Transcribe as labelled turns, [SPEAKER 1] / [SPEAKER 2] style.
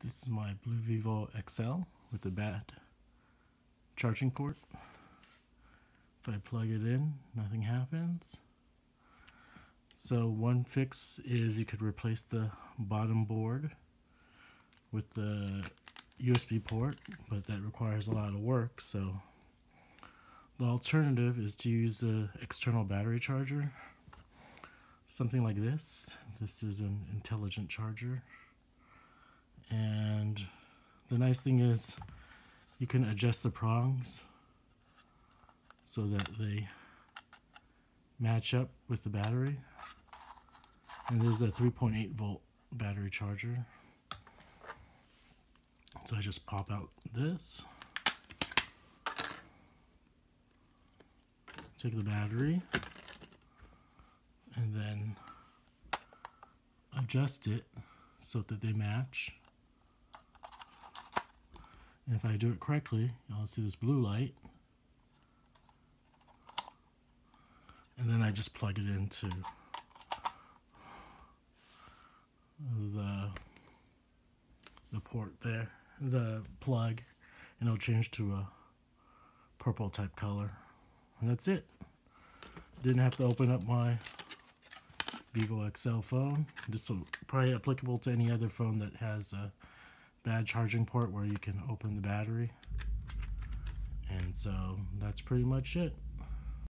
[SPEAKER 1] This is my Blu Vivo XL with the bad charging port. If I plug it in, nothing happens. So one fix is you could replace the bottom board with the USB port, but that requires a lot of work. So the alternative is to use an external battery charger, something like this. This is an intelligent charger, and the nice thing is you can adjust the prongs so that they match up with the battery. And there's a 3.8 volt battery charger. So I just pop out this, take the battery, and then adjust it so that they match. And if I do it correctly, you'll see this blue light. And then I just plug it into the port there, the plug, and it'll change to a purple type color. And that's it. Didn't have to open up my Vivo XL phone. This will probably be applicable to any other phone that has a bad charging port where you can open the battery. And so that's pretty much it.